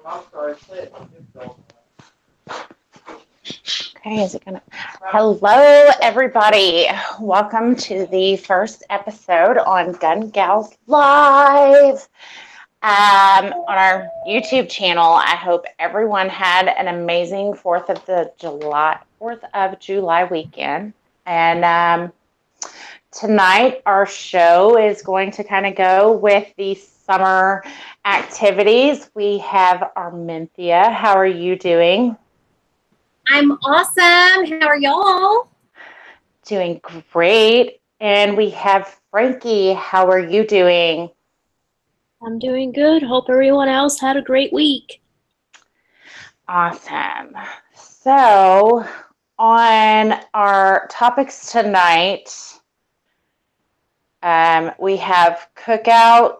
Okay, is it gonna? Hello, everybody. Welcome to the first episode on GunGals Live on our YouTube channel. I hope everyone had an amazing 4th of July weekend. And tonight, our show is going to kind of go with the summer activities. We have Armintha. How are you doing? I'm awesome. How are y'all? Doing great. And we have Frankie. How are you doing? I'm doing good. Hope everyone else had a great week. Awesome. So, on our topics tonight, we have cookouts,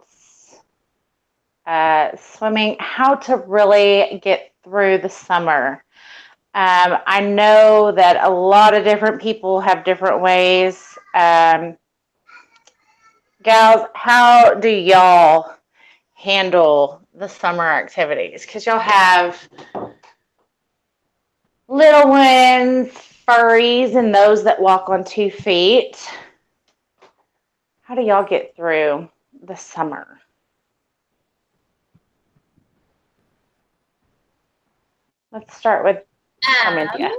swimming, how to really get through the summer. I know that a lot of different people have different ways. Gals, how do y'all handle the summer activities? Because y'all have little ones, furries, and those that walk on 2 feet. How do y'all get through the summer? Let's start with Armintha.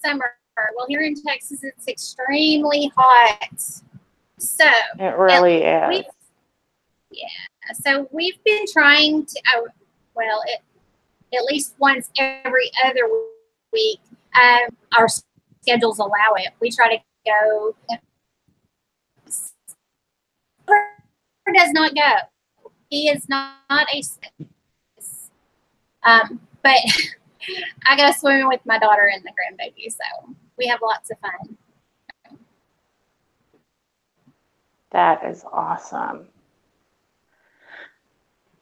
Summer. Well, here in Texas, it's extremely hot. So it really is. So we've been trying to, at least once every other week, our schedules allow it. We try to go. Does not go. He is not a. But I go swimming with my daughter and the grandbaby, so we have lots of fun. That is awesome.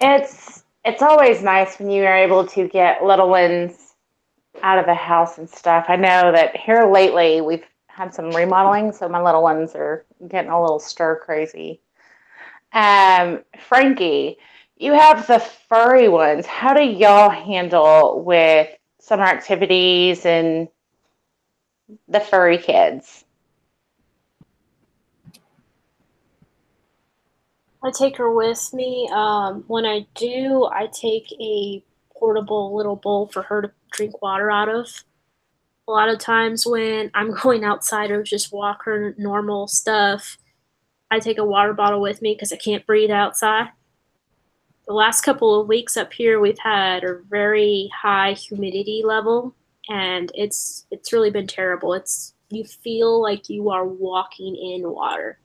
It's always nice when you are able to get little ones out of the house and stuff. I know that here lately we've had some remodeling, so my little ones are getting a little stir crazy. Frankie, you have the furry ones. How do y'all handle with summer activities and the furry kids? I take her with me. When I do, I take a portable little bowl for her to drink water out of. A lot of times when I'm going outside or just walk her normal stuff, I take a water bottle with me because I can't breathe outside. The last couple of weeks up here, we've had a very high humidity level, and it's really been terrible. You feel like you are walking in water.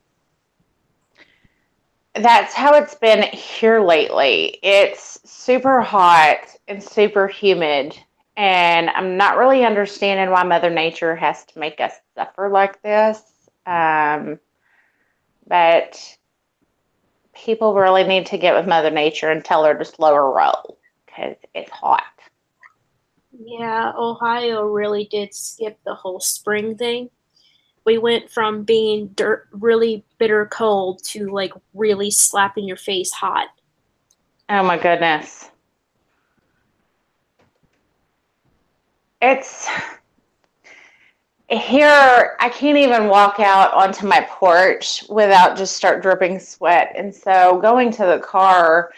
That's how it's been here lately. It's super hot and super humid, and I'm not really understanding why Mother Nature has to make us suffer like this. But people really need to get with Mother Nature and tell her to slow her roll because it's hot. Yeah, Ohio really did skip the whole spring thing. We went from being really bitter cold to like really slapping your face hot. Oh my goodness. It's here, I can't even walk out onto my porch without just start dripping sweat. And so going to the car,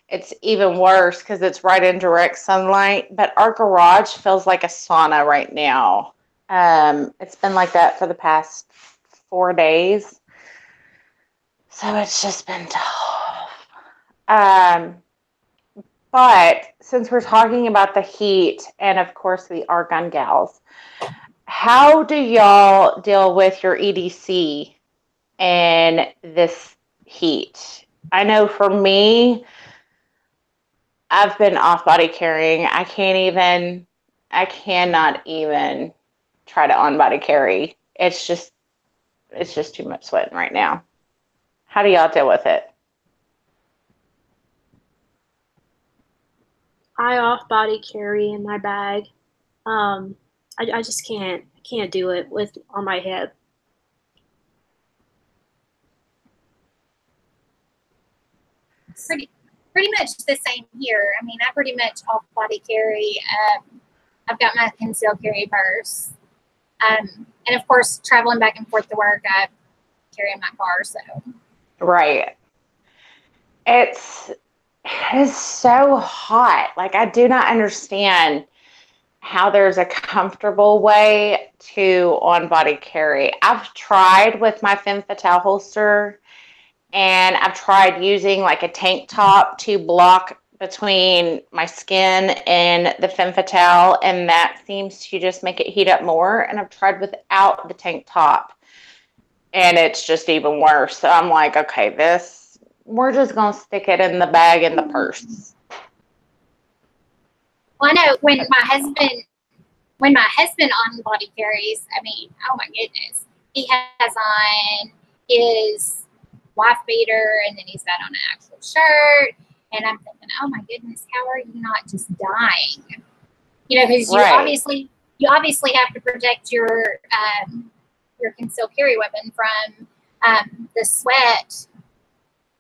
it's even worse because it's right in direct sunlight. But our garage feels like a sauna right now. It's been like that for the past 4 days. So it's just been tough. But since we're talking about the heat, and of course we are gun gals, how do y'all deal with your EDC in this heat? I know for me, I've been off body carrying. I cannot even try to on body carry. It's just too much sweating right now. How do y'all deal with it? I off body carry in my bag. I just can't do it with on my head. pretty much the same here. I mean, I pretty much off body carry. I've got my concealed carry purse. And of course, traveling back and forth to work, I carry in my car. So, right. It is so hot. Like, I do not understand how there's a comfortable way to on-body carry. I've tried with my femme fatale holster, and I've tried using like a tank top to block between my skin and the femme fatale, and that seems to just make it heat up more. And I've tried without the tank top, and it's just even worse. So I'm like, okay, we're just gonna stick it in the bag in the purse. Well, I know when my husband on body carries, I mean, oh my goodness, he has on his wife beater, and then he's got on an actual shirt, and I'm thinking, oh my goodness, how are you not just dying? You know, because you obviously have to protect your concealed carry weapon from the sweat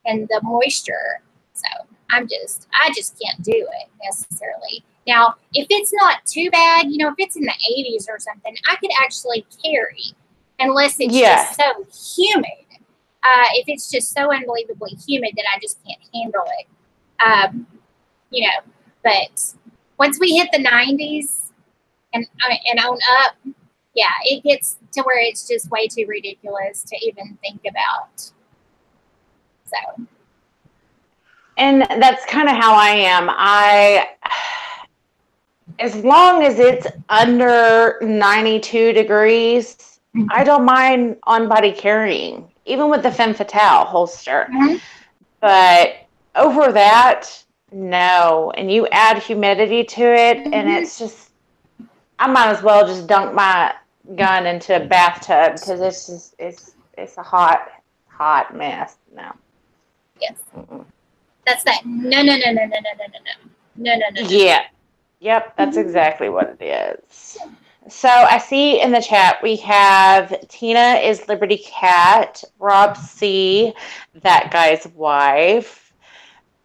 and the moisture. So I just can't do it necessarily. Now, if it's not too bad, you know, if it's in the 80s or something, I could actually carry, unless it's just so humid. If it's just so unbelievably humid that I just can't handle it, you know. But once we hit the 90s and on up, yeah, it gets to where it's just way too ridiculous to even think about. So. And that's kind of how I am. As long as it's under 92 degrees, I don't mind on-body carrying, even with the femme fatale holster. But over that, no. And you add humidity to it, and it's just, I might as well just dunk my gun into a bathtub, because it's just, it's a hot mess. No. Yes. That's that. No. Yeah. Yep, that's exactly what it is. So I see in the chat we have Tina is Liberty Cat, Rob C, that guy's wife,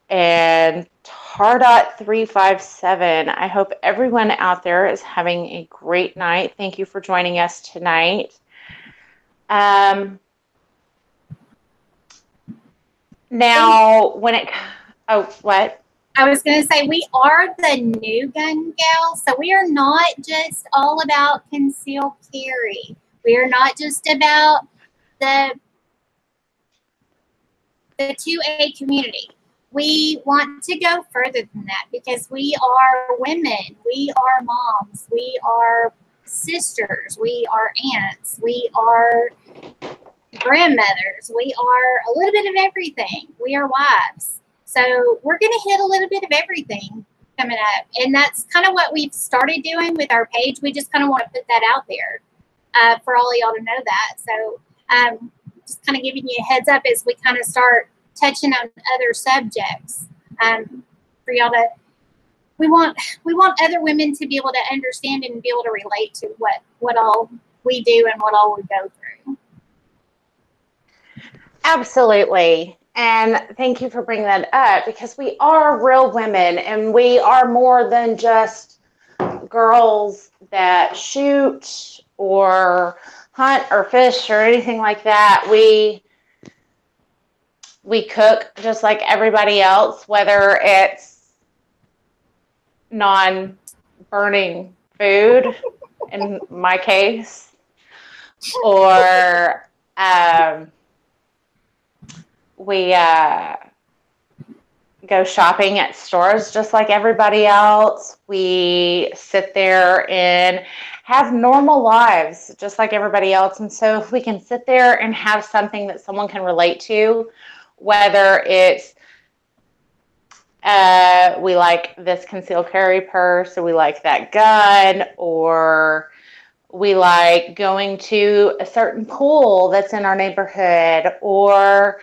and Tardot 357. I hope everyone out there is having a great night. Thank you for joining us tonight. Now, what? I was going to say, we are the new gun gals, so we are not just all about concealed carry. We are not just about the 2A community. We want to go further than that, because we are women, we are moms, we are sisters, we are aunts, we are grandmothers, we are a little bit of everything. We are wives. So we're going to hit a little bit of everything coming up. And that's kind of what we've started doing with our page. We just kind of want to put that out there for all of y'all to know that. So just kind of giving you a heads up as we kind of start touching on other subjects for y'all to, we want other women to be able to understand and be able to relate to what all we do and what all we go through. Absolutely. And thank you for bringing that up, because we are real women, and we are more than just girls that shoot or hunt or fish or anything like that. We cook just like everybody else, whether it's non-burning food, in my case, or we go shopping at stores just like everybody else. We sit there and have normal lives just like everybody else. And so if we can sit there and have something that someone can relate to, whether it's we like this concealed carry purse, or we like that gun, or we like going to a certain pool that's in our neighborhood, or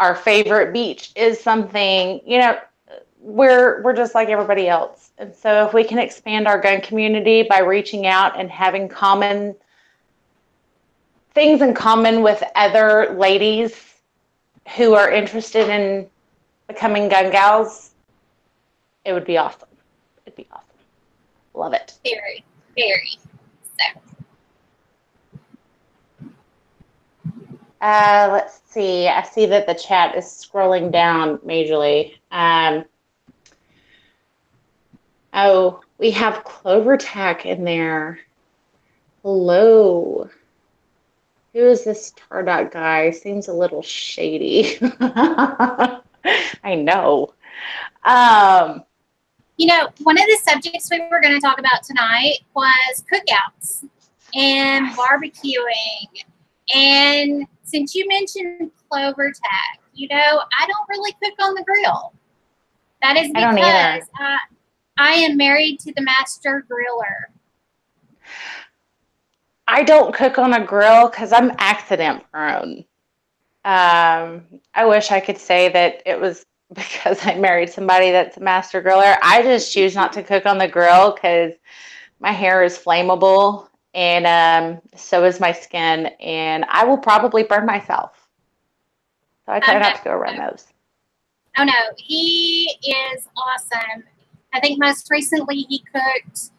our favorite beach is something, you know, we're just like everybody else. And so if we can expand our gun community by reaching out and having common things in common with other ladies who are interested in becoming gun gals, it would be awesome. It'd be awesome. Love it. Very, very. So. Let's see. I see that the chat is scrolling down majorly. Oh, we have Clover Tack in there. Hello. Who is this Tardot guy? Seems a little shady. I know. You know, one of the subjects we were going to talk about tonight was cookouts and barbecuing. And since you mentioned Clover Tack, you know, I don't really cook on the grill. That is because I am married to the master griller. I don't cook on a grill because I'm accident prone. I wish I could say that it was because I married somebody that's a master griller. I just choose not to cook on the grill because my hair is flammable and so is my skin, and I will probably burn myself. So I try not to go around those. Oh no, he is awesome. I think most recently he cooked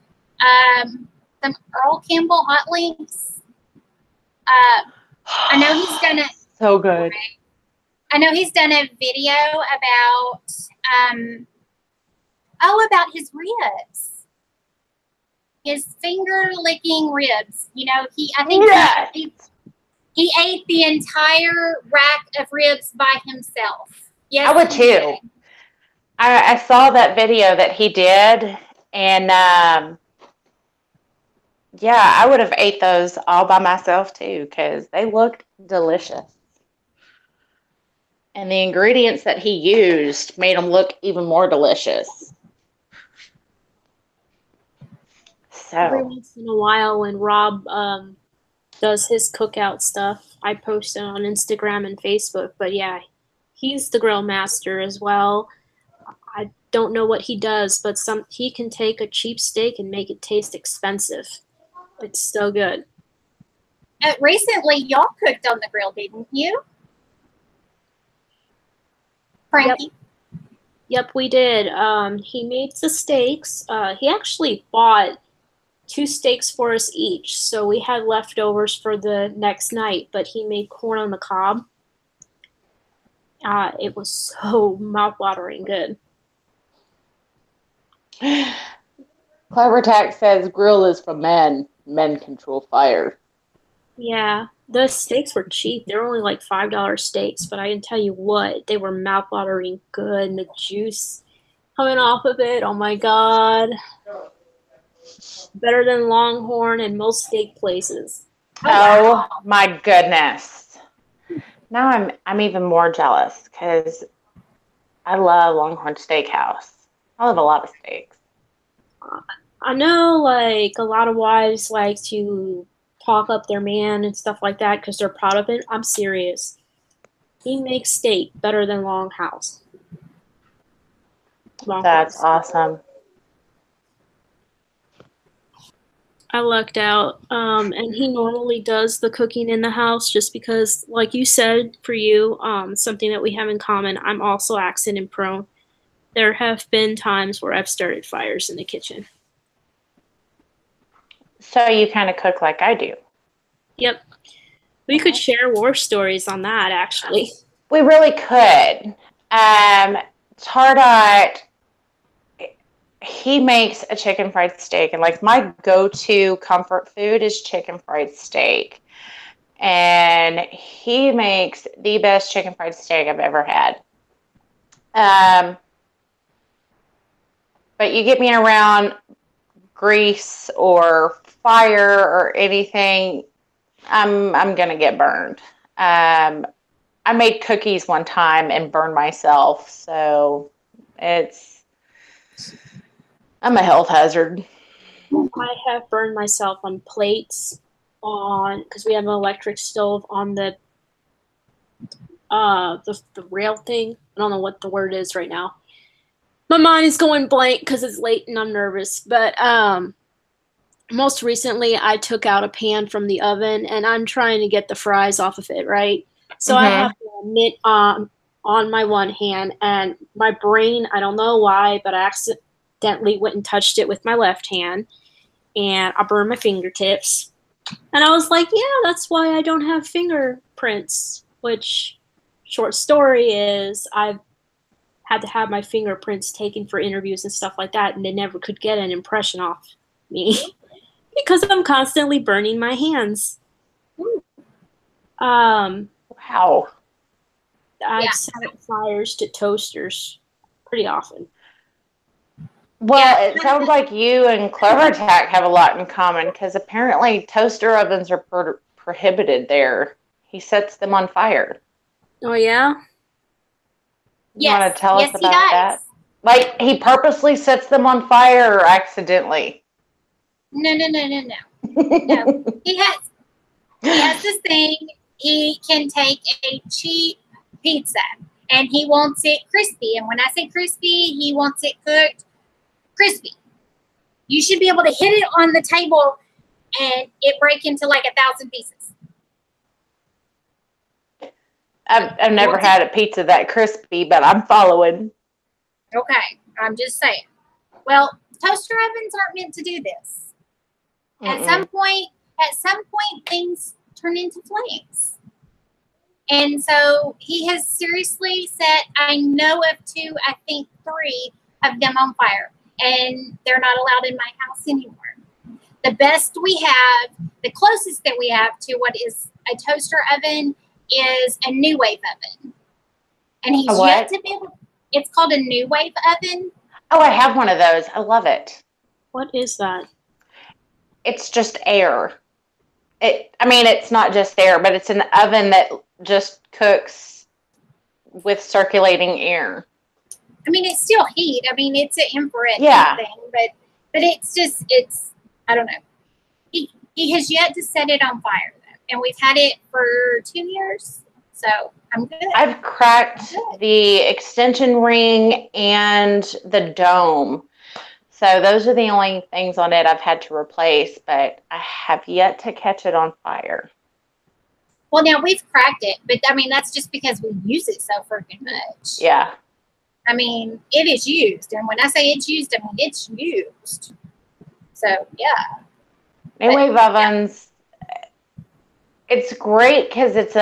some Earl Campbell hot links. I know he's done it. So good. I know he's done a video about his ribs. His finger licking ribs. You know, I think he ate the entire rack of ribs by himself. Yes, I would too. I saw that video that he did, and yeah, I would have ate those all by myself too because they looked delicious. And the ingredients that he used made them look even more delicious. So every once in a while when Rob does his cookout stuff, I post it on Instagram and Facebook. But yeah, he's the grill master as well. I don't know what he does, but he can take a cheap steak and make it taste expensive. It's so good. Recently, y'all cooked on the grill, didn't you? Frankie? Yep, we did. He made the steaks. He actually bought 2 steaks for us each, so we had leftovers for the next night, but he made corn on the cob. It was so mouth-watering good. Clever Tack says grill is for men. Men control fire. Yeah, the steaks were cheap. They were only like $5 steaks, but I can tell you what, they were mouth-watering good, and the juice coming off of it, oh my god. Better than Longhorn and most steak places. Oh my goodness. Now I'm even more jealous because I love Longhorn Steakhouse. I love a lot of steaks. I know, like, a lot of wives like to talk up their man and stuff like that because they're proud of it. I'm serious. He makes steak better than Longhouse. That's awesome. I lucked out. And he normally does the cooking in the house just because, like you said, for you, something that we have in common, I'm also accident prone. There have been times where I've started fires in the kitchen. So you kind of cook like I do. Yep. We could share war stories on that, actually. We really could. Tardot, he makes a chicken fried steak, and like my go-to comfort food is chicken fried steak. And he makes the best chicken fried steak I've ever had. But you get me around grease or fire or anything, I'm gonna get burned. I made cookies one time and burned myself, so I'm a health hazard. I have burned myself on plates, because we have an electric stove on the rail thing. I don't know what the word is right now. My mind is going blank because it's late and I'm nervous. But most recently, I took out a pan from the oven and I'm trying to get the fries off of it, right? So I have to knit on on my one hand, and my brain, I don't know why, but I accidentally went and touched it with my left hand, and I burned my fingertips. And I was like, yeah, that's why I don't have fingerprints, which, short story is, I've had to have my fingerprints taken for interviews and stuff like that, and they never could get an impression off me because I'm constantly burning my hands. Wow. I've set fires to toasters pretty often. Well, it sounds like you and CloverTac have a lot in common, because apparently toaster ovens are prohibited there. He sets them on fire. Oh, yeah? You want to tell us about that? Like, he purposely sets them on fire or accidentally? No. No. He has this thing. He can take a cheap pizza and he wants it crispy. And when I say crispy, he wants it cooked crispy. You should be able to hit it on the table and it break into like 1,000 pieces. I've never had a pizza that crispy, but I'm following. Okay, I'm just saying. Well, toaster ovens aren't meant to do this. At some point, things turn into flames. And so he has seriously set, I know of 2, I think 3 of them on fire. And they're not allowed in my house anymore. The best we have, the closest that we have to what is a toaster oven is a new wave oven. And he's yet to be able, it's called a new wave oven. Oh, I have one of those. I love it. What is that? It's just air. It's not just air, but it's an oven that just cooks with circulating air. I mean, it's still heat. I mean, it's an infrared thing, but it's I don't know. He has yet to set it on fire, though, and we've had it for 2 years, so I'm good. I've cracked the extension ring and the dome. So those are the only things on it I've had to replace, but I have yet to catch it on fire. Well, now we've cracked it, but I mean, that's just because we use it so freaking much. Yeah. I mean, it is used. And when I say it's used, I mean, it's used. So, yeah. New wave ovens, it's great because it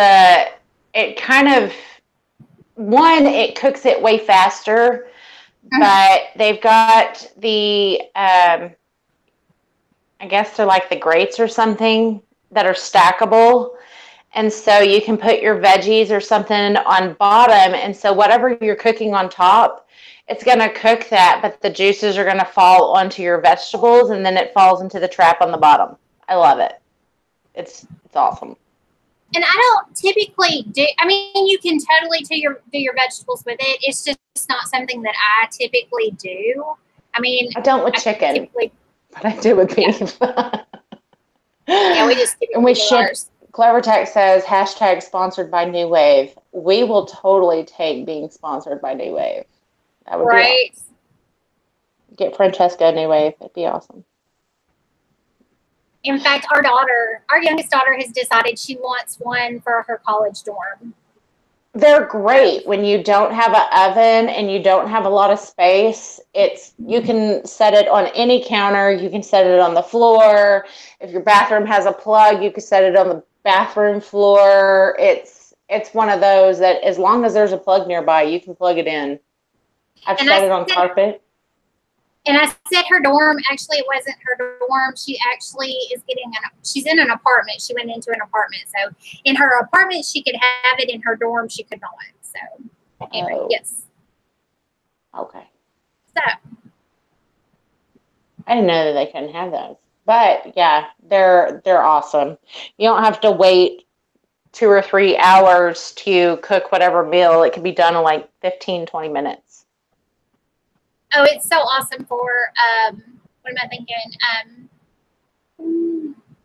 cooks it way faster. But they've got the, I guess they're like the grates or something that are stackable. And so you can put your veggies or something on bottom. And so whatever you're cooking on top, it's going to cook that, but the juices are going to fall onto your vegetables, and then it falls into the trap on the bottom. I love it. It's awesome. And I don't typically do, I mean, you can totally do your vegetables with it. It's just not something that I typically do. I mean, I don't with chicken, but I do with beef. Yeah, we just and we ship. CleverTech says # sponsored by New Wave. We will totally take being sponsored by New Wave. That would be awesome. Get Francesca New Wave. It'd be awesome. In fact, our youngest daughter has decided she wants one for her college dorm. They're great when you don't have an oven and you don't have a lot of space. You can set it on any counter. You can set it on the floor. If your bathroom has a plug, you can set it on the bathroom floor. It's one of those that as long as there's a plug nearby, you can plug it in. I've set it on carpet. And I said her dorm, actually it wasn't her dorm. She actually is she's in an apartment. She went into an apartment. So in her apartment, she could have it. In her dorm, she could not. So anyway, yes. Okay. So. I didn't know that they couldn't have those. But yeah, they're awesome. You don't have to wait 2 or 3 hours to cook whatever meal. It can be done in like 15, 20 minutes. Oh, it's so awesome for, what am I thinking?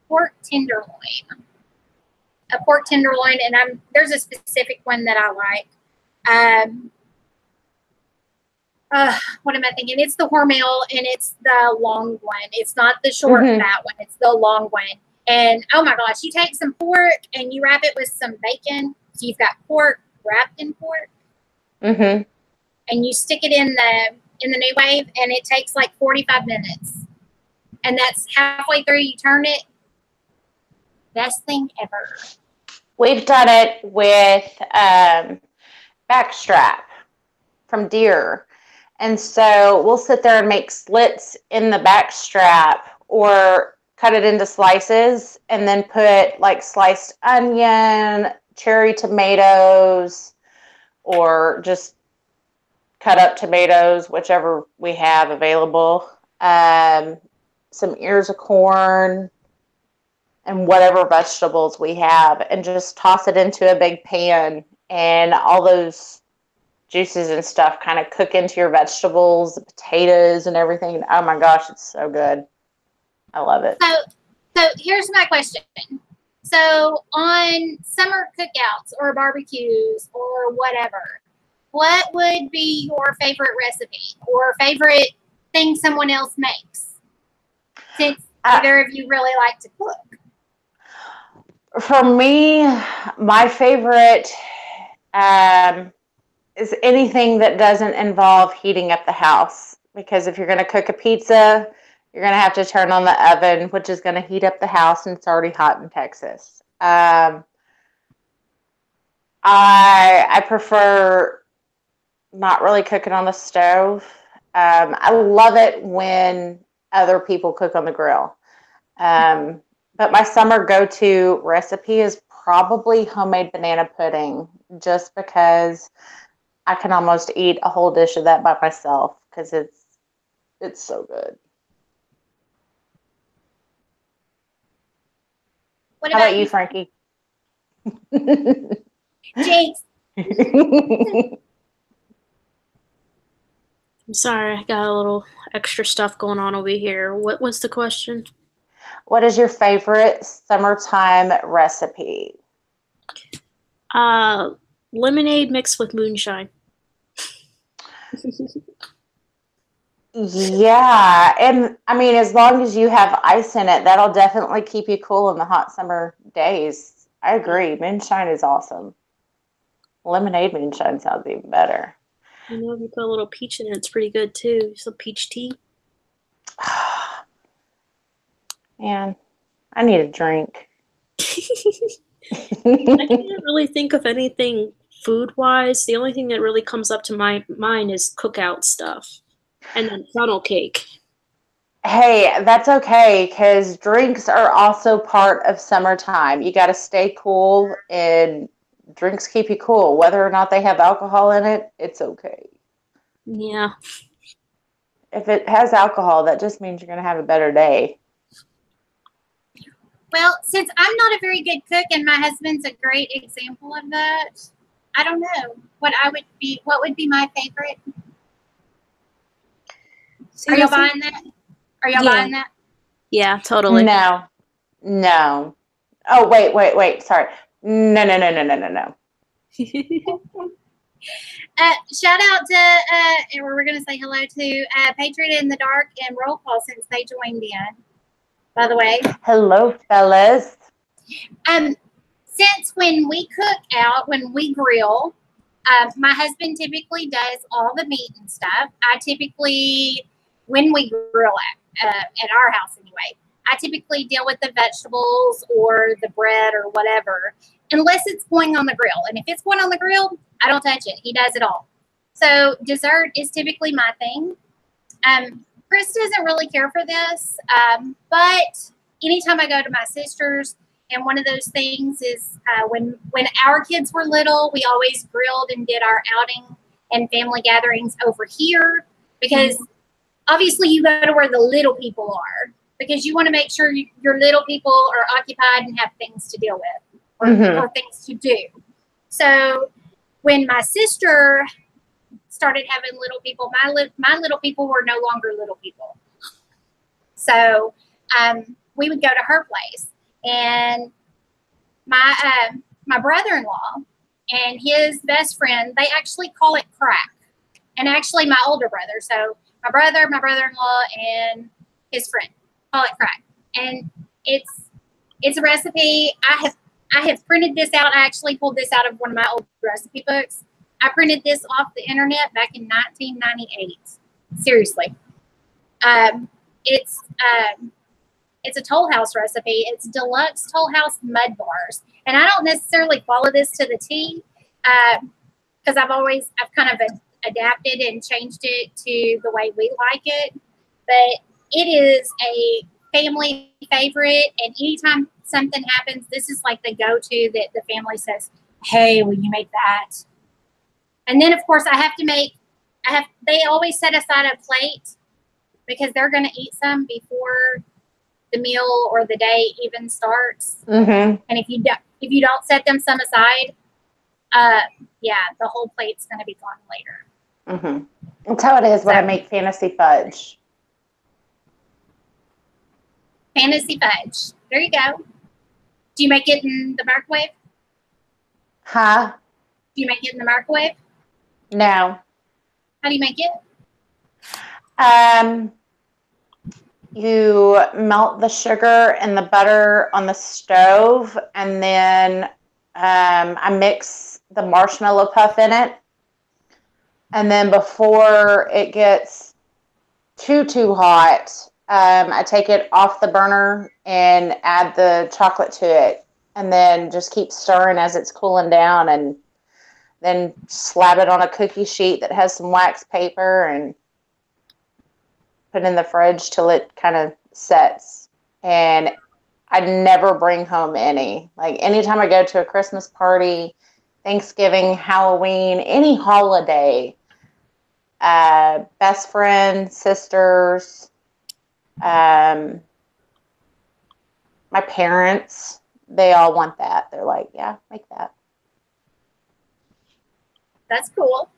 Pork tenderloin. A pork tenderloin, and there's a specific one that I like. What am I thinking? It's the Hormel, and it's the long one. It's not the short fat one. It's the long one. And, oh, my gosh, you take some pork, and you wrap it with some bacon. So you've got pork wrapped in pork. Mm-hmm. and you stick it in the New Wave, and it takes like 45 minutes. And that's halfway through, you turn it. Best thing ever. We've done it with backstrap from deer. And so we'll sit there and make slits in the backstrap or cut it into slices and then put like sliced onion, cherry tomatoes, or just cut up tomatoes, whichever we have available, some ears of corn, and whatever vegetables we have, and just toss it into a big pan, and all those juices and stuff kind of cook into your vegetables, the potatoes and everything. Oh my gosh, it's so good. I love it. So here's my question. So on summer cookouts or barbecues or whatever, what would be your favorite recipe or favorite thing someone else makes? Since either of you really like to cook. For me, my favorite is anything that doesn't involve heating up the house. Because if you're going to cook a pizza, you're going to have to turn on the oven, which is going to heat up the house, and it's already hot in Texas. I prefer not really cooking on the stove. I love it when other people cook on the grill. But my summer go-to recipe is probably homemade banana pudding, just because I can almost eat a whole dish of that by myself because it's so good. How about you, Frankie? Jinx. I'm sorry, I got a little extra stuff going on over here. What was the question? What is your favorite summertime recipe? Lemonade mixed with moonshine. Yeah, and I mean, as long as you have ice in it, that'll definitely keep you cool in the hot summer days. I agree. Moonshine is awesome. Lemonade moonshine sounds even better. You know, if you put a little peach in it, it's pretty good too. Some peach tea. Man, I need a drink. I can't really think of anything food-wise. The only thing that really comes up to my mind is cookout stuff. And then funnel cake. Hey, that's okay, because drinks are also part of summertime. You got to stay cool, and drinks keep you cool. Whether or not they have alcohol in it, it's okay. Yeah. If it has alcohol, that just means you're going to have a better day. Well, since I'm not a very good cook and my husband's a great example of that, I don't know what would be my favorite. Are y'all buying that? Are y'all buying that? Yeah, totally. No. Oh, wait. Sorry. No. Shout out to, and we're going to say hello to Patriot in the Dark and Roll Call since they joined in, by the way. Hello, fellas. Since when we cook out, when we grill, my husband typically does all the meat and stuff. I typically, when we grill at our house anyway, I typically deal with the vegetables or the bread or whatever, unless it's going on the grill. And if it's going on the grill, I don't touch it. He does it all. So dessert is typically my thing. Chris doesn't really care for this, but anytime I go to my sister's, and one of those things is when our kids were little, we always grilled and did our outing and family gatherings over here, because obviously you go to where the little people are, because you want to make sure your little people are occupied and have things to deal with or things to do. So when my sister started having little people, my little people were no longer little people. So we would go to her place, and my brother-in-law and his best friend, they actually call it crack. And actually my older brother, so my brother-in-law, and his friend call it crack. And it's a recipe. I have printed this out. I actually pulled this out of one of my old recipe books. I printed this off the internet back in 1998. Seriously. It's a Toll House recipe. It's deluxe Toll House mud bars. And I don't necessarily follow this to the T because I've kind of adapted and changed it to the way we like it. But it is a family favorite. And anytime something happens, this is like the go-to that the family says, hey, will you make that? And then, of course, they always set aside a plate because they're going to eat some before the meal or the day even starts. And if you don't set them some aside, the whole plate's going to be gone later. That's how it is when I make fantasy fudge. Fantasy fudge. There you go. Do you make it in the microwave? Huh? Do you make it in the microwave? No. How do you make it? You melt the sugar and the butter on the stove, and then I mix the marshmallow puff in it. And then before it gets too hot, I take it off the burner and add the chocolate to it, and then just keep stirring as it's cooling down, and then slap it on a cookie sheet that has some wax paper and put it in the fridge till it kind of sets. And I never bring home any. Like anytime I go to a Christmas party, Thanksgiving, Halloween, any holiday, best friends, sisters, my parents, they all want that. They're like, yeah, make that. That's cool.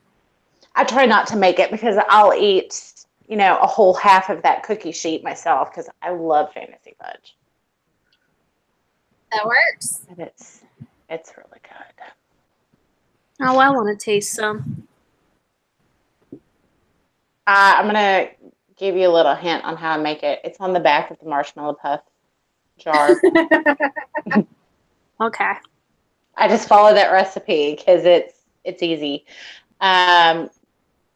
I try not to make it because I'll eat, a whole half of that cookie sheet myself because I love fantasy fudge. That works. And it's really good. Oh, I want to taste some. I'm going to give you a little hint on how I make it. It's on the back of the marshmallow puff jar. Okay. I just follow that recipe because it's easy.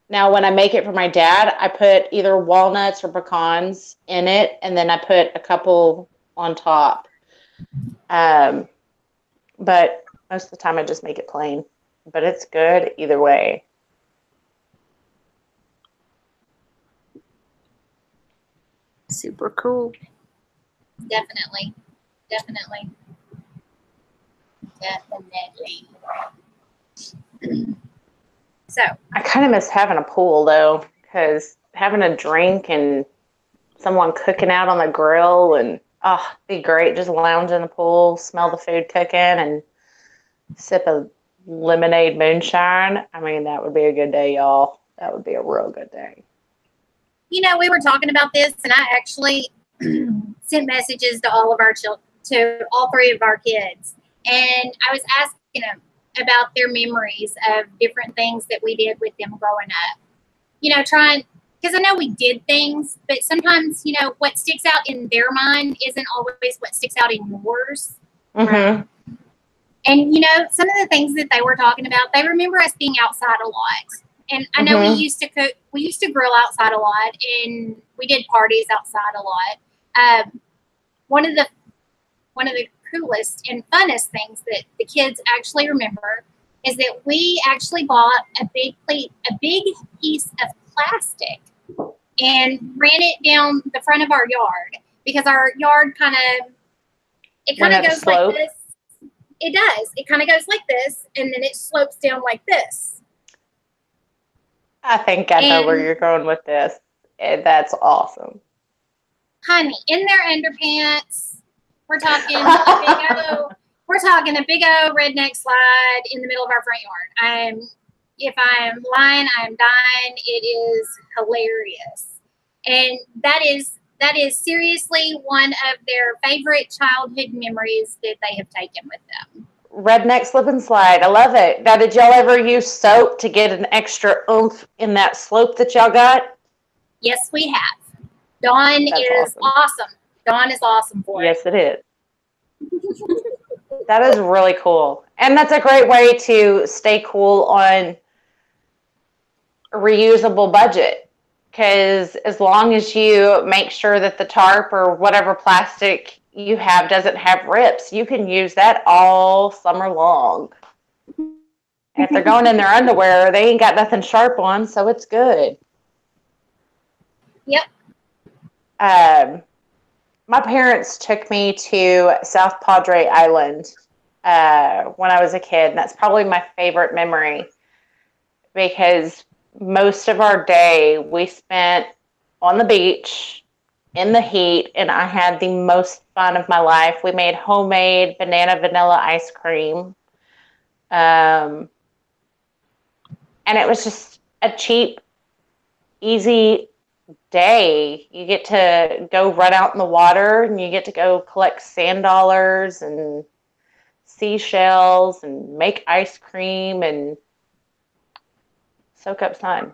Now, when I make it for my dad, I put either walnuts or pecans in it, and then I put a couple on top. But most of the time, I just make it plain. But it's good either way. Super cool. Definitely. So I kind of miss having a pool, though, because having a drink and someone cooking out on the grill and, it'd be great. Just lounge in the pool, smell the food cooking, and sip a lemonade moonshine. I mean, that would be a good day, y'all. That would be a real good day. we were talking about this, and I actually sent messages to all three of our kids, and I was asking them about their memories of different things that we did with them growing up. Trying, because I know we did things, but sometimes, what sticks out in their mind isn't always what sticks out in yours. Mm-hmm. And, some of the things that they were talking about, they remember us being outside a lot. And I know we used to cook, we used to grill outside a lot, and we did parties outside a lot. One of the coolest and funnest things that the kids actually remember is that we actually bought a big piece of plastic and ran it down the front of our yard, because our yard kind of goes like this. It does. It kind of goes like this, and then it slopes down like this. I think I know where you're going with this. That's awesome. Honey, in their underpants. We're talking a big old redneck slide in the middle of our front yard. If I'm lying, I'm dying. It is hilarious. And that is seriously one of their favorite childhood memories that they have taken with them. Redneck slip and slide. I love it. Now, did y'all ever use soap to get an extra oomph in that slope that y'all got? Yes, we have. Dawn is awesome. Dawn is awesome for it. Yes, it is. That is really cool. And that's a great way to stay cool on reusable budget, because as long as you make sure that the tarp or whatever plastic you have doesn't have rips, you can use that all summer long. And if they're going in their underwear, they ain't got nothing sharp on, so it's good. Yep. My parents took me to South Padre Island when I was a kid, and that's probably my favorite memory, because most of our day we spent on the beach in the heat, and I had the most fun of my life. We made homemade banana vanilla ice cream. And it was just a cheap, easy day. You get to go run out in the water, and you get to go collect sand dollars and seashells and make ice cream and soak up sun.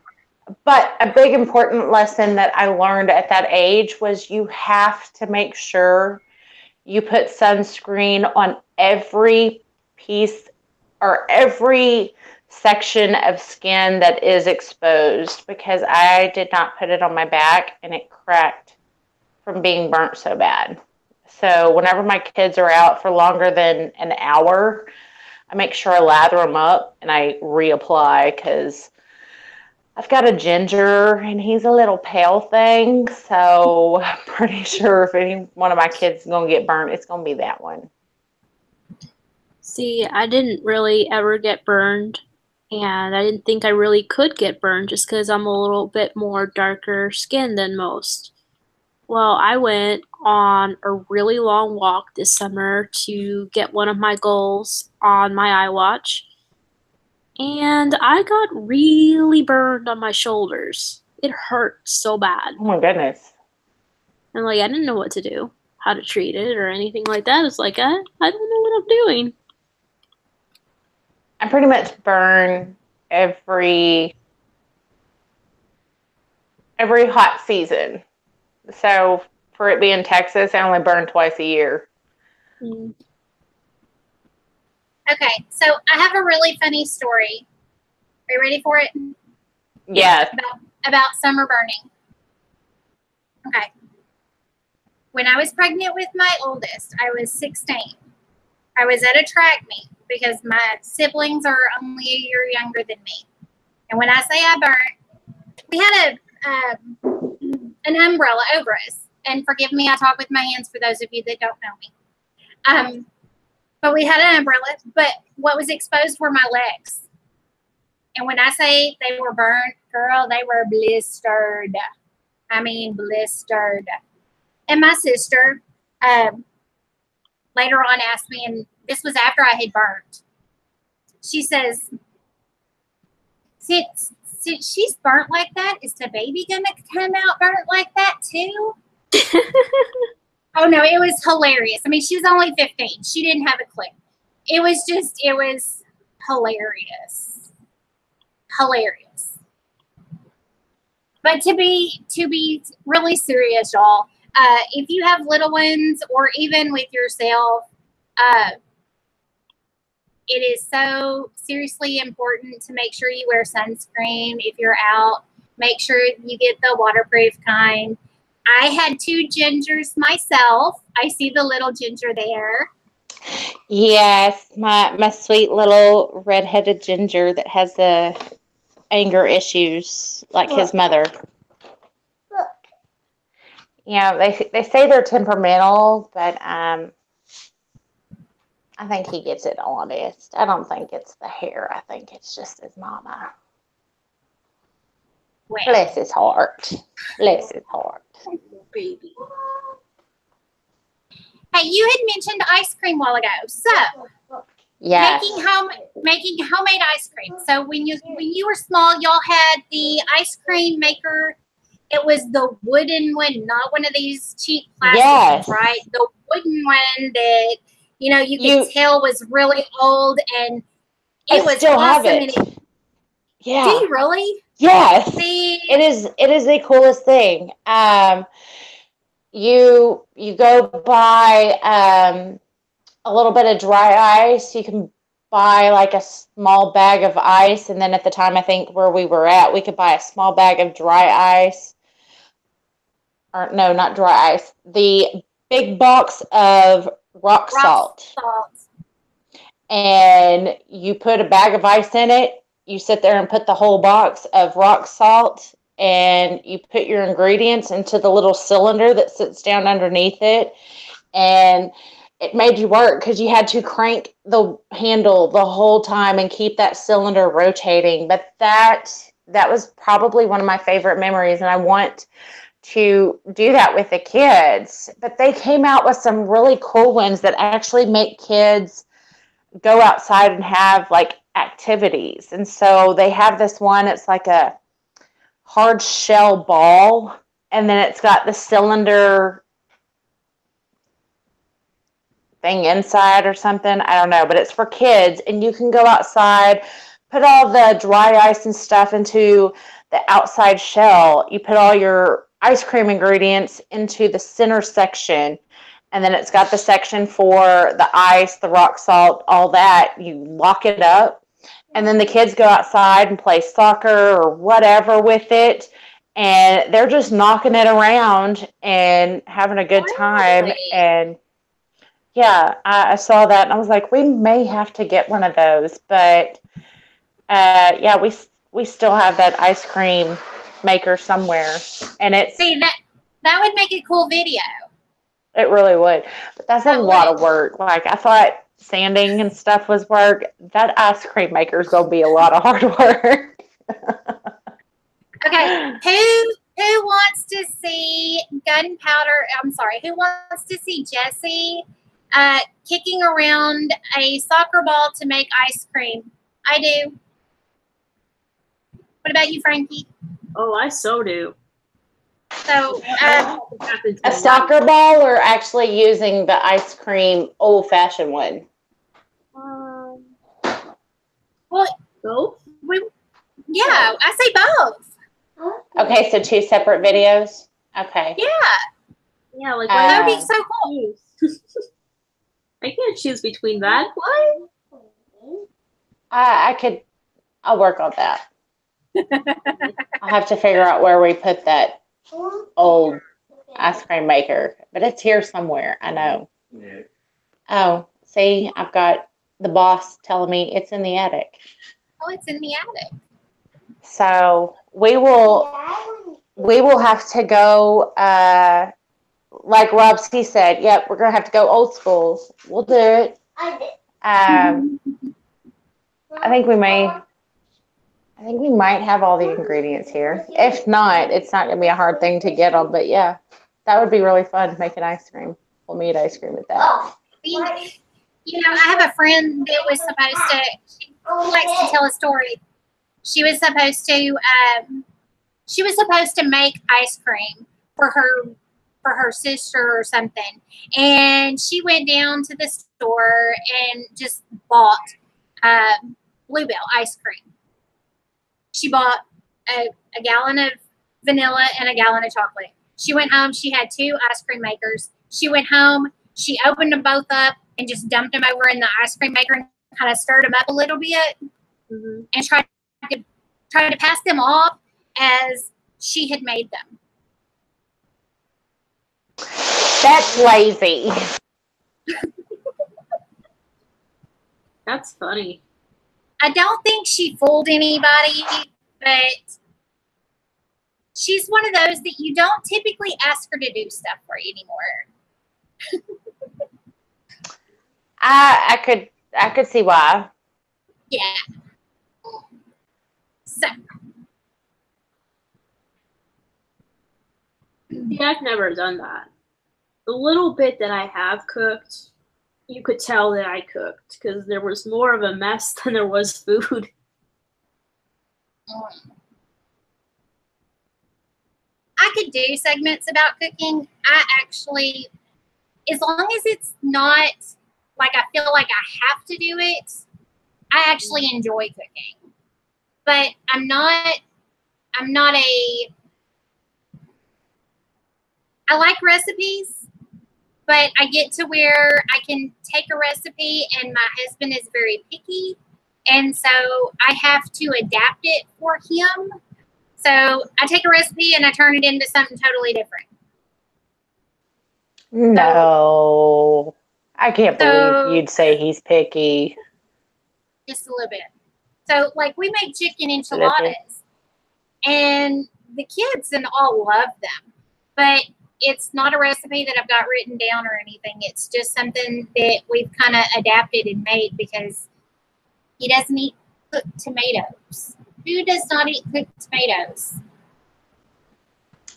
But a big important lesson that I learned at that age was you have to make sure you put sunscreen on every piece or every section of skin that is exposed, because I did not put it on my back and it cracked from being burnt so bad. So whenever my kids are out for longer than an hour, I make sure I lather them up and I reapply, because I've got a ginger and he's a little pale thing, so I'm pretty sure if any one of my kids is going to get burnt, it's going to be that one. See, I didn't really ever get burned, and I didn't think I really could get burned just because I'm a little bit more darker skinned than most. Well, I went on a really long walk this summer to get one of my goals on my iWatch, and I got really burned on my shoulders. It hurt so bad. Oh my goodness. And I didn't know what to do, how to treat it or anything like that. It's like, I don't know what I'm doing. I pretty much burn every hot season. So for it being Texas, I only burn twice a year. Mm. Okay, so I have a really funny story. Are you ready for it? Yes. About summer burning. Okay. When I was pregnant with my oldest, I was 16. I was at a track meet because my siblings are only a year younger than me. And when I say I burnt, we had an umbrella over us. And forgive me, I talk with my hands for those of you that don't know me. But we had an umbrella, but what was exposed were my legs. And when I say they were burnt, girl, they were blistered. I mean, blistered. And my sister later on asked me, and this was after I had burnt. She says, since she's burnt like that, is the baby going to come out burnt like that too? Oh, no, it was hilarious. I mean, she was only 15. She didn't have a clue. It was hilarious. Hilarious. But to be really serious, y'all, if you have little ones or even with yourself, it is so seriously important to make sure you wear sunscreen if you're out. Make sure you get the waterproof kind. I had 2 gingers myself. I see the little ginger there. Yes, my sweet little redheaded ginger that has the anger issues like his mother. Yeah, they say they're temperamental, but I think he gets it honest. I don't think it's the hair. I think it's just his mama. Well, Bless his heart. Bless his heart. Baby. hey, you had mentioned ice cream a while ago. So, Yes. making homemade ice cream. So when you were small, y'all had the ice cream maker. It was the wooden one, not one of these cheap plastic ones, right? The wooden one that you could tell was really old, and it was still awesome. have it. Yeah. Do you really? Yes. See, It is the coolest thing. You go buy a little bit of dry ice. You can buy like a small bag of ice, and then at the time I think where we were at, we could buy a small bag of dry ice. Or no, not dry ice. The big box of rock salt. And you put a bag of ice in it. You sit there and put the whole box of rock salt, and you put your ingredients into the little cylinder that sits down underneath it. And it made you work because you had to crank the handle the whole time and keep that cylinder rotating. But that was probably one of my favorite memories, and I want to do that with the kids. But they came out with some really cool ones that actually make kids go outside and have like activities. And so they have this one, it's like a hard shell ball, and then it's got the cylinder thing inside or something. I don't know, but it's for kids, and you can go outside, put all the dry ice and stuff into the outside shell. You put all your ice cream ingredients into the center section, and then it's got the section for the ice, the rock salt, all that. You lock it up, and then the kids go outside and play soccer or whatever with it, and they're just knocking it around and having a good time. And yeah, I saw that, and I was like, we may have to get one of those. But yeah, we still have that ice cream maker somewhere, and it's that would make a cool video. It really would, but that's a lot of work. Like, I thought sanding and stuff was work. That ice cream maker is gonna be a lot of hard work. Okay, who wants to see gunpowder? I'm sorry, who wants to see Jessie kicking around a soccer ball to make ice cream? I do. What about you, Frankie? Oh, I so do. So, a soccer ball, or actually using the ice cream old-fashioned one? Well, both. Yeah, I say both. Okay, so 2 separate videos. Okay. Yeah, like that would be so cool. I can't choose between that. What? I'll work on that. I'll have to figure out where we put that old ice cream maker, but it's here somewhere. I know. Yeah. Oh, see, I've got the boss telling me it's in the attic. Oh, it's in the attic. So we will have to go, like Robsy said, yep, we're going to have to go old school. We'll do it. I think we might have all the ingredients here. If not, it's not going to be a hard thing to get them. But yeah, that would be really fun, making ice cream. We'll eat ice cream at that. You know, I have a friend that was supposed to, she likes to tell a story. She was supposed to make ice cream for her sister or something. And she went down to the store and just bought Bluebell ice cream. She bought a gallon of vanilla and a gallon of chocolate. She went home. She had 2 ice cream makers. She went home. She opened them both up and just dumped them over in the ice cream maker and kind of stirred them up a little bit and tried to pass them off as she had made them. That's lazy. That's funny. I don't think she fooled anybody, but she's one of those that you don't typically ask her to do stuff for you anymore. I could see why. Yeah. So. Yeah, I've never done that. The little bit that I have cooked, you could tell that I cooked because there was more of a mess than there was food. I could do segments about cooking. I actually, as long as it's not like I feel like I have to do it, I actually enjoy cooking. But I'm not I like recipes, but I get to where I can take a recipe, and my husband is very picky, and so I have to adapt it for him. So I take a recipe and I turn it into something totally different. No, I can't believe you'd say he's picky. Just a little bit. So, like, we make chicken enchiladas, and the kids and all love them, but it's not a recipe that I've got written down or anything. It's just something that we've kind of adapted and made because he doesn't eat cooked tomatoes. Who does not eat cooked tomatoes?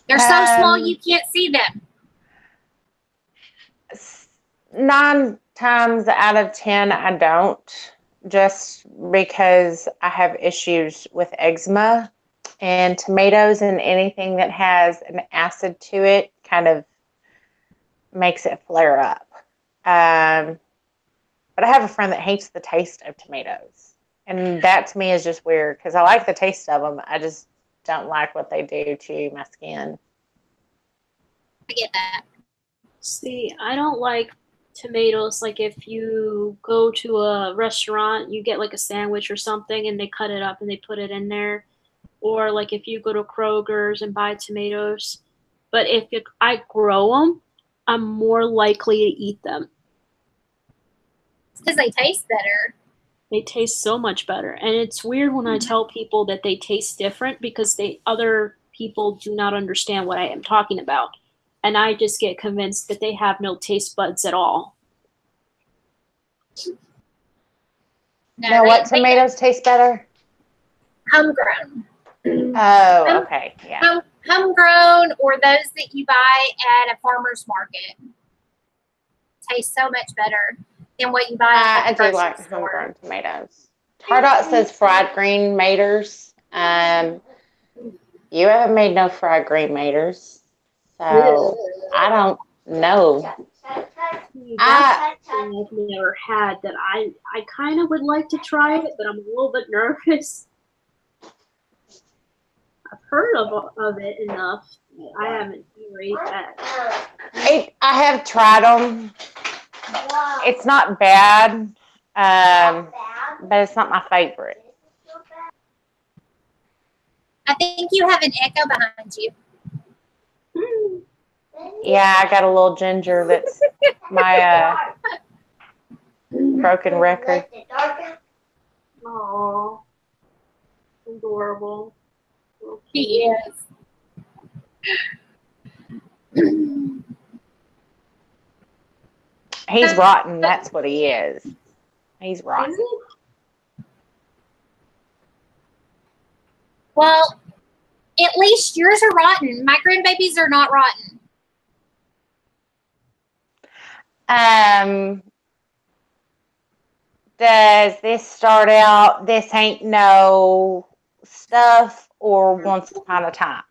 They're so small you can't see them. 9 times out of 10, I don't, just because I have issues with eczema, and tomatoes and anything that has an acid to it kind of makes it flare up. But I have a friend that hates the taste of tomatoes, and that to me is just weird because I like the taste of them. I just don't like what they do to my skin. I get that. See, I don't like tomatoes. Like if you go to a restaurant, you get like a sandwich or something and they cut it up and they put it in there. Or like if you go to Kroger's and buy tomatoes. But if I grow them, I'm more likely to eat them. It's because they taste better. They taste so much better. And it's weird when I tell people that they taste different because other people do not understand what I am talking about. And I just get convinced that they have no taste buds at all. No, what tomatoes taste better? Homegrown. Oh, okay. Yeah. Homegrown, or those that you buy at a farmer's market taste so much better than what you buy at the grocery store. I do like homegrown tomatoes. Tardot says fried green maters. You haven't made no fried green maters, so I don't know. That's something I've never had that I kind of would like to try it, but I'm a little bit nervous. I've heard of it enough. I haven't ate that. I have tried them. It's not bad, but it's not my favorite. I think you have an echo behind you. Yeah, I got a little ginger that's my broken record. Aww. Adorable. He is. He's rotten. That's what he is. He's rotten. Well, at least yours are rotten. My grandbabies are not rotten. Does this start out, this ain't no stuff, or once upon a time?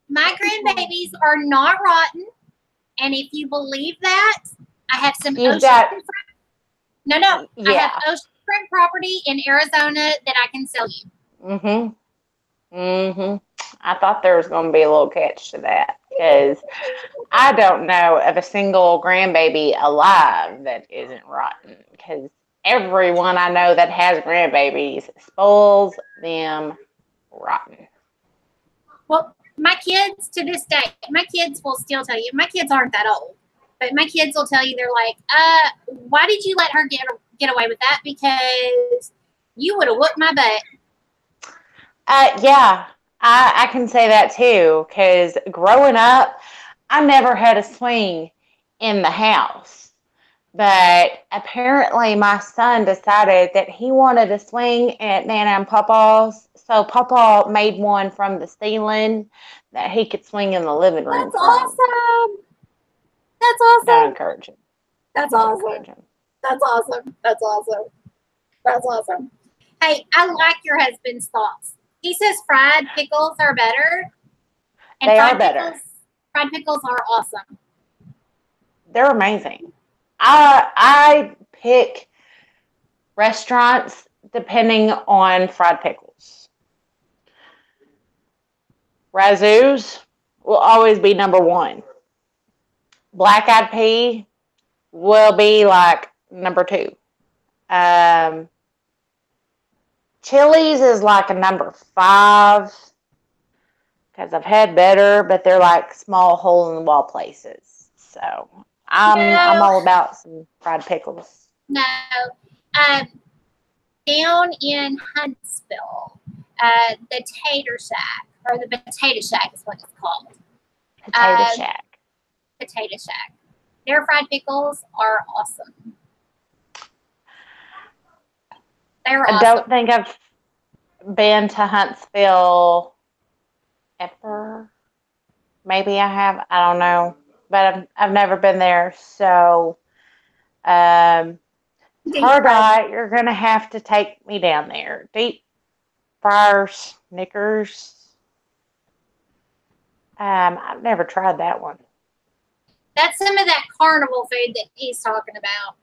My grandbabies are not rotten, and if you believe that, I have some I have oceanfront property in Arizona that I can sell you. I thought there was going to be a little catch to that because I don't know of a single grandbaby alive that isn't rotten, because everyone I know that has grandbabies spoils them rotten. Well, my kids to this day, my kids will still tell you, my kids aren't that old, but my kids will tell you, they're like, why did you let her get away with that? Because you would have whooped my butt. Yeah, I can say that too, because growing up, I never had a swing in the house. But apparently my son decided that he wanted a swing at Nana and Papa's. So Papa made one from the ceiling that he could swing in the living room. That's awesome. That's awesome. Don't encourage him. That's awesome. That's awesome. That's awesome. That's awesome. Hey, I like your husband's thoughts. He says fried pickles are better. And they are better. Fried pickles are awesome. They're amazing. I pick restaurants depending on fried pickles. Razzoos will always be number one. Black-eyed pea will be like number two. Chilies is like a number 5 because I've had better, but they're like small hole-in-the-wall places. So I'm all about some fried pickles. No. Down in Huntsville, the Tater Shack, or the Potato Shack is what it's called. Potato Shack. Potato Shack. Their fried pickles are awesome. They're awesome. I don't think I've been to Huntsville ever. Maybe I have. I don't know. But I've never been there. So, Tardite, you're going to have to take me down there. Deep fryer Snickers. I've never tried that one. That's some of that carnival food that he's talking about.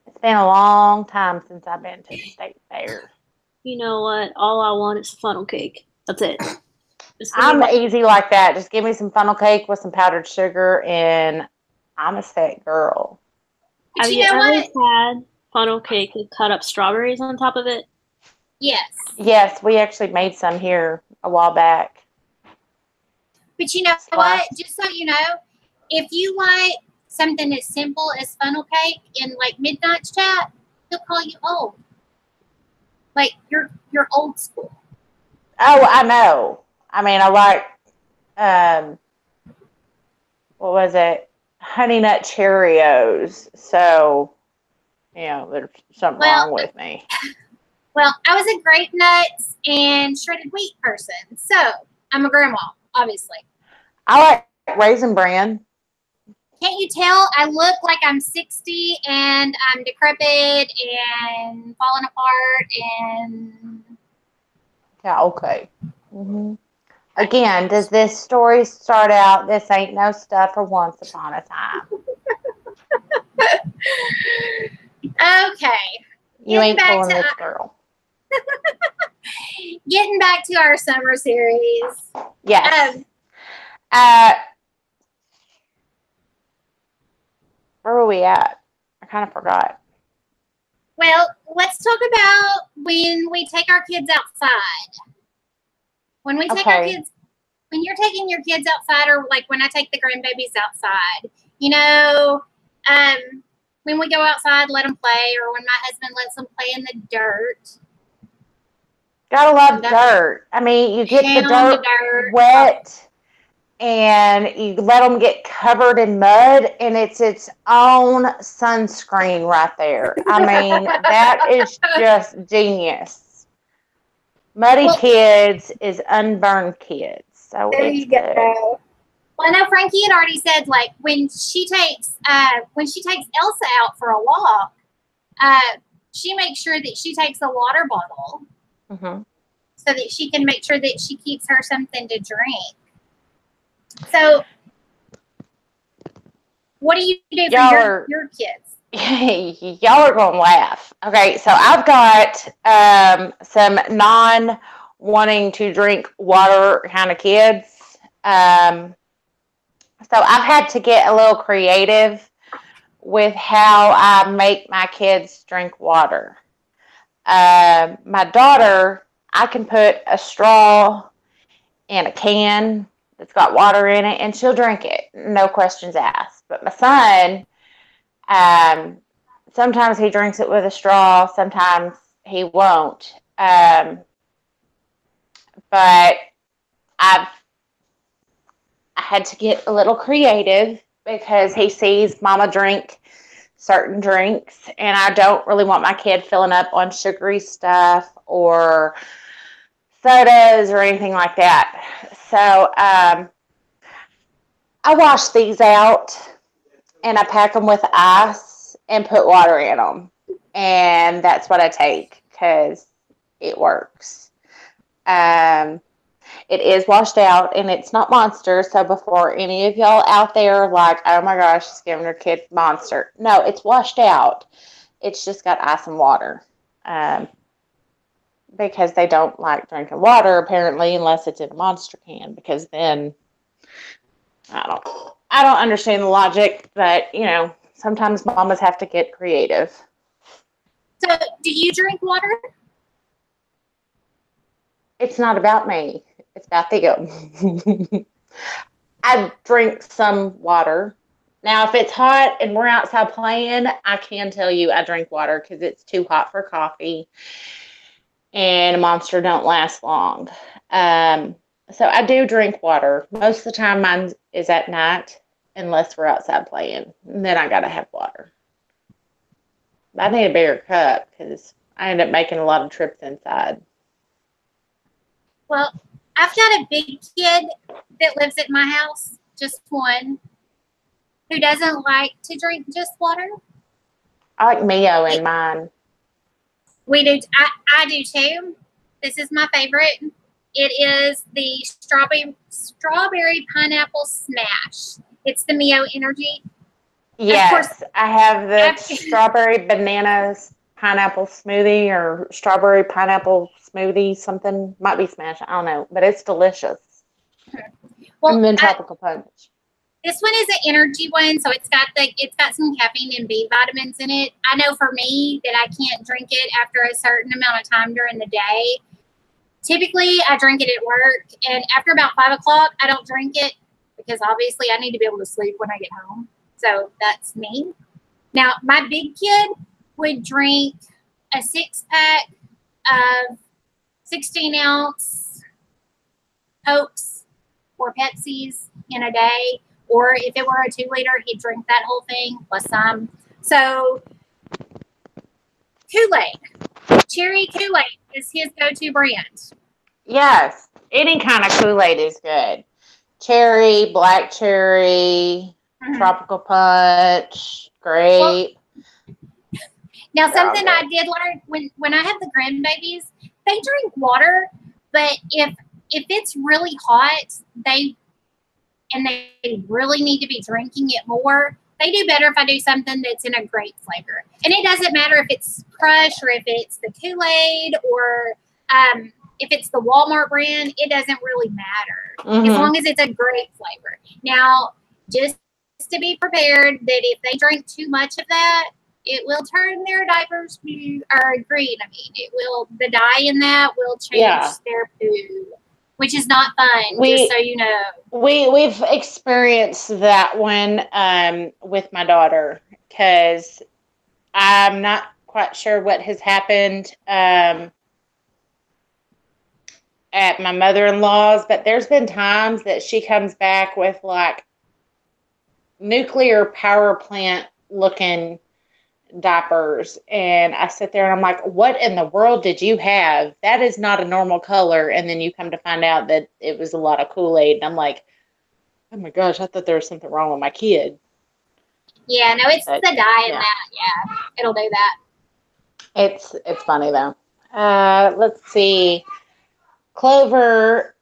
It's been a long time since I've been to the state fair. You know what? All I want is funnel cake. That's it. I'm easy like that. Just give me some funnel cake with some powdered sugar, and I'm a set girl. Have you ever had funnel cake with cut up strawberries on top of it? Yes. Yes, we actually made some here a while back. But you know what? Just so you know, if you like something as simple as funnel cake in like Midnight's chat, he'll call you old. Like you're old school. Oh, I know. I mean, I like what was it? Honey Nut Cheerios. So, you know, there's something wrong with me. Well, I was a grape nuts and shredded wheat person. So I'm a grandma, obviously. I like Raisin Bran. Can't you tell I look like I'm 60 and I'm decrepit and falling apart and... Yeah, okay. Mm-hmm. Again, does this story start out, this ain't no stuff for once upon a time? Okay. You ain't fooling this girl. Getting back to our summer series. Yes. Where were we at? I kind of forgot. Well, let's talk about when we take our kids outside. When we take our kids, when you're taking your kids outside, or like when I take the grandbabies outside, you know, when we go outside, let them play, or when my husband lets them play in the dirt. Gotta love dirt. I mean, you get the dirt wet, and you let them get covered in mud, and it's its own sunscreen right there. I mean, that is just genius. Muddy kids is unburned kids. So there you go. Good. Well, I know Frankie had already said, like, when she takes Elsa out for a walk, she makes sure that she takes a water bottle so that she can make sure that she keeps her something to drink. So, what do you do for your kids? Y'all are going to laugh. Okay, so I've got some non-wanting to drink water kind of kids. So I've had to get a little creative with how I make my kids drink water. My daughter, I can put a straw in a can that's got water in it, and she'll drink it. No questions asked. But my son... sometimes he drinks it with a straw, sometimes he won't. But I had to get a little creative because he sees mama drink certain drinks, and I don't really want my kid filling up on sugary stuff or sodas or anything like that. So I wash these out, and I pack them with ice and put water in them. And that's what I take because it works. It is washed out, and it's not Monster. So before any of y'all out there are like, oh my gosh, she's giving her kid Monster. No, it's washed out. It's just got ice and water. because they don't like drinking water apparently unless it's in a Monster can, because then I don't understand the logic, but you know, sometimes mamas have to get creative. So, do you drink water? It's not about me. It's about them. I drink some water. Now, if it's hot and we're outside playing, I can tell you I drink water because it's too hot for coffee, and a Monster don't last long. So I do drink water. Most of the time mine is at night, unless we're outside playing. And then I got to have water. I need a bigger cup because I end up making a lot of trips inside. Well, I've got a big kid that lives at my house, just one, who doesn't like to drink just water. I like Mio in mine. We do. I do too. This is my favorite. It is the strawberry pineapple smash. It's the Mio Energy. Yes, course, I have the strawberry banana pineapple smoothie or strawberry pineapple smoothie, something. Might be smash, I don't know, but it's delicious. Well, and then tropical punch. This one is an energy one, so it's got some caffeine and B vitamins in it. I know for me that I can't drink it after a certain amount of time during the day. Typically, I drink it at work, and after about 5 o'clock, I don't drink it because obviously I need to be able to sleep when I get home. So that's me. Now, my big kid would drink a 6-pack of 16-ounce Cokes or Pepsis in a day. Or if it were a 2-liter, he'd drink that whole thing plus some. So Kool-Aid. Cherry Kool-Aid is his go-to brand. Yes. Any kind of Kool-Aid is good. Cherry, black cherry, tropical punch, grape. Well, now, something I did learn when I have the grandbabies, they drink water, but if it's really hot, they really need to be drinking it more, they do better if I do something that's in a grape flavor. And it doesn't matter if it's Crush or if it's the Kool-Aid or if it's the Walmart brand, it doesn't really matter as long as it's a grape flavor. Now, just to be prepared that if they drink too much of that, it will turn their diapers green. The dye in that will change their poo, which is not fun, just so you know. We've experienced that one with my daughter because I'm not quite sure what has happened at my mother-in-law's, but there's been times that she comes back with like nuclear power plant looking diapers, and I sit there and I'm like, what in the world did you have? That is not a normal color. And then you come to find out that it was a lot of Kool-Aid, and I'm like, oh my gosh, I thought there was something wrong with my kid. Yeah, no, it's the dye in that. Yeah, it'll do that. It's funny though. Let's see. Clover,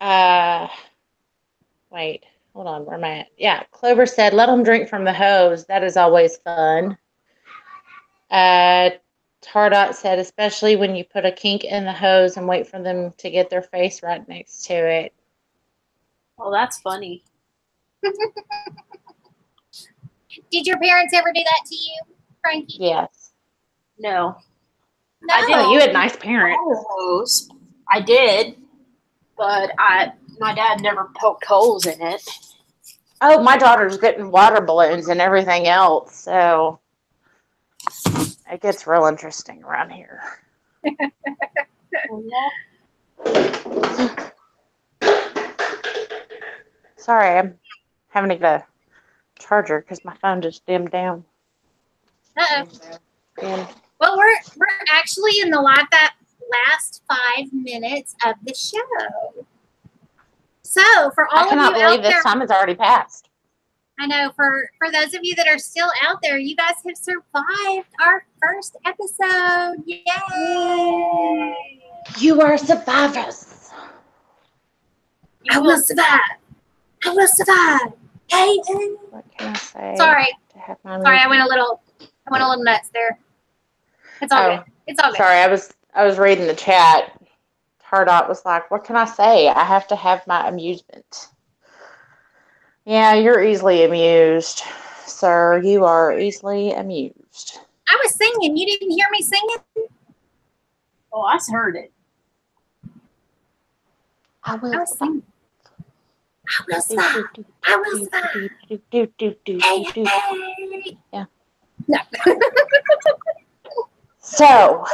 wait, hold on, where am I at? Yeah, Clover said, let them drink from the hose. That is always fun. Tardot said, especially when you put a kink in the hose and wait for them to get their face right next to it. Oh, that's funny. Did your parents ever do that to you, Frankie? Yes. No. I did. You had nice parents. Hose. I did, but my dad never poked holes in it. Oh, my daughter's getting water balloons and everything else, so it gets real interesting around here. Sorry, I'm having to get a charger because my phone just dimmed down. Uh-oh. Well, we're actually in the last 5 minutes of the show. So for all of you out there, I cannot believe this time has already passed. I know. For those of you that are still out there, you guys have survived our first episode. Yay! You are survivors. I will survive. I will survive. Hey. What can I say? Sorry, I went a little nuts there. It's all good. It's all good. Sorry, I was reading the chat. Tardot was like, what can I say? I have to have my amusement. Yeah, you're easily amused, sir. You are easily amused. I was singing. You didn't hear me singing? Oh, I heard it. I will. I was singing. I will survive. I will survive. Hey, hey. Yeah. No. So,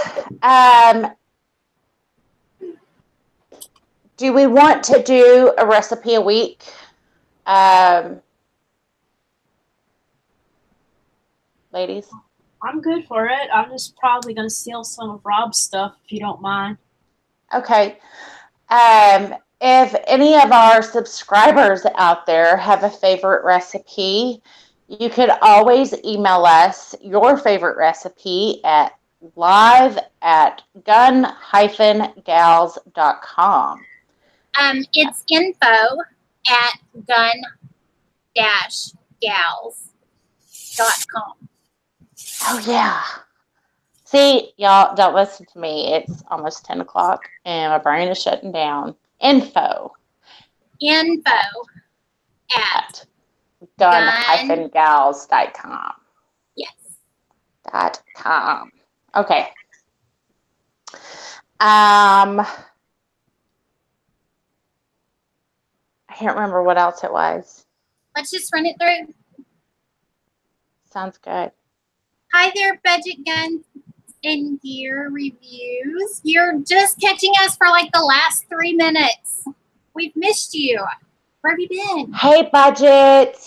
do we want to do a recipe a week? Ladies? I'm good for it. I'm just probably going to steal some of Rob's stuff, if you don't mind. Okay. If any of our subscribers out there have a favorite recipe, you could always email us your favorite recipe at live@gun-gals.com. It's info@gun-gals.com. Oh, yeah. See, y'all, don't listen to me. It's almost 10 o'clock, and my brain is shutting down. Info at gun-gals.com. Yes. .com. Okay. I can't remember what else it was. Let's just run it through. Sounds good. Hi there, Budget Guns and Gear Reviews. You're just catching us for like the last 3 minutes. We've missed you. Where have you been? Hey, Budget.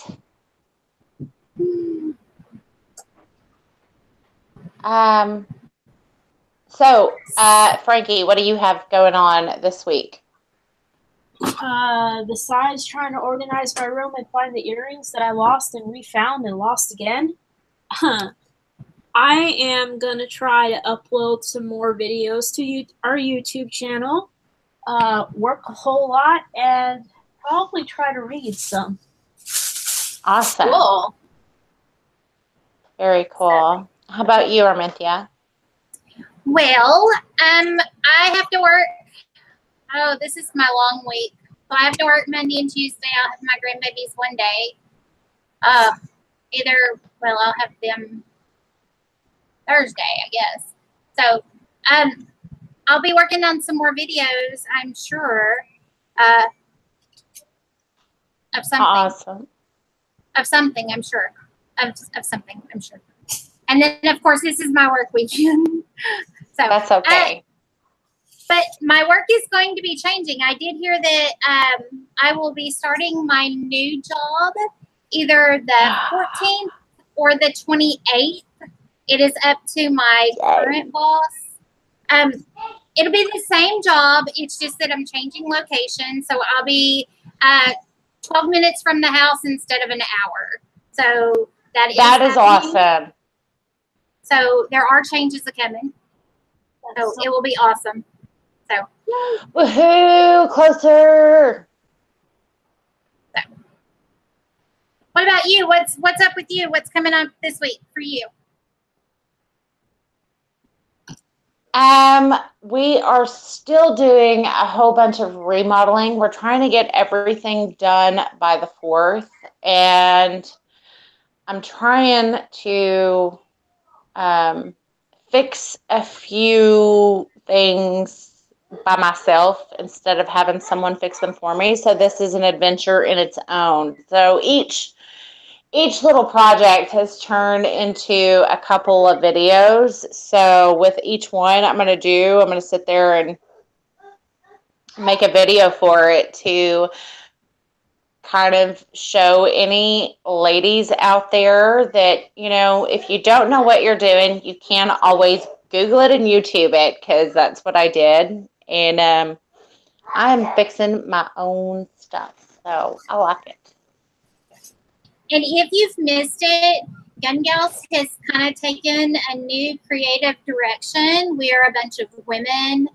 So, Frankie, what do you have going on this week? Besides trying to organize my room and find the earrings that I lost and refound and lost again, I am going to try to upload some more videos to our YouTube channel, work a whole lot, and probably try to read some. Awesome. Cool. Very cool. How about you, Armintha? Well, I have to work. Oh, this is my long week. So I have to work Monday and Tuesday. I'll have my grandbabies one day. I'll have them Thursday, I guess. So, I'll be working on some more videos, I'm sure, of something. Awesome. Of something, I'm sure. Of something, I'm sure. And then, of course, this is my work weekend. So that's okay. But my work is going to be changing. I did hear that I will be starting my new job either the 14th or the 28th. It is up to my current boss. It'll be the same job. It's just that I'm changing location. So I'll be 12 minutes from the house instead of an hour. So that is awesome. So there are changes coming. So it will be awesome. So woohoo, closer. So, what about you? What's up with you? What's coming up this week for you? We are still doing a whole bunch of remodeling. We're trying to get everything done by the 4th, and I'm trying to fix a few things by myself instead of having someone fix them for me. So this is an adventure in its own. So each little project has turned into a couple of videos. So with each one I'm going to sit there and make a video for it to kind of show any ladies out there that, you know, if you don't know what you're doing, you can always Google it and YouTube it, because that's what I did. And I'm fixing my own stuff, so I like it. And if you've missed it, GunGals has kind of taken a new creative direction. We are a bunch of women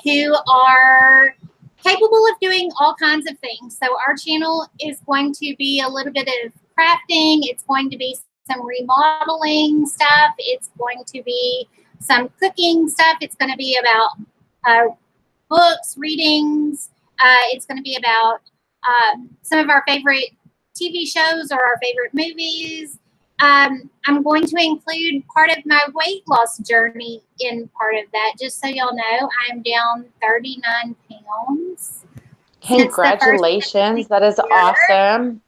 who are capable of doing all kinds of things. So our channel is going to be a little bit of crafting. It's going to be some remodeling stuff. It's going to be some cooking stuff. It's going to be about books, readings. It's going to be about some of our favorite TV shows or our favorite movies. I'm going to include part of my weight loss journey in part of that, just so y'all know. I'm down 39 pounds. Congratulations. That is awesome.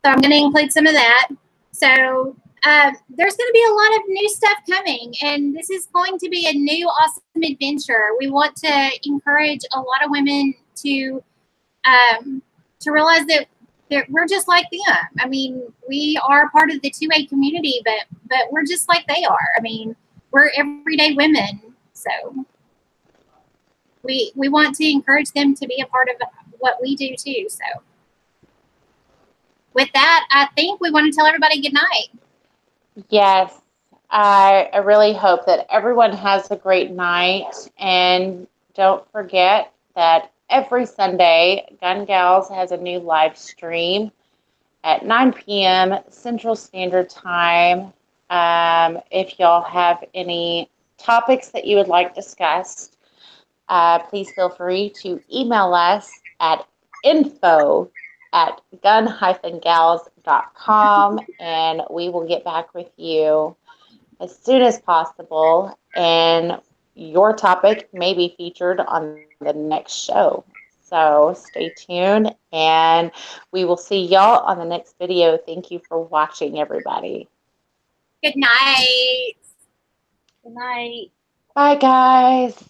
So I'm going to include some of that. So there's going to be a lot of new stuff coming, and this is going to be a new awesome adventure. We want to encourage a lot of women to realize that we're just like them. I mean, we are part of the 2A community, but we're just like they are. I mean, we're everyday women, so we want to encourage them to be a part of what we do too. So with that, I think we want to tell everybody good night. Yes, I really hope that everyone has a great night, and don't forget that every Sunday, GunGals has a new live stream at 9 p.m. Central Standard Time. If y'all have any topics that you would like discussed, please feel free to email us at info@gun-gals.com, and we will get back with you as soon as possible, and your topic may be featured on the next show. So stay tuned, and we will see y'all on the next video. Thank you for watching, everybody. Good night. Good night. Bye, guys.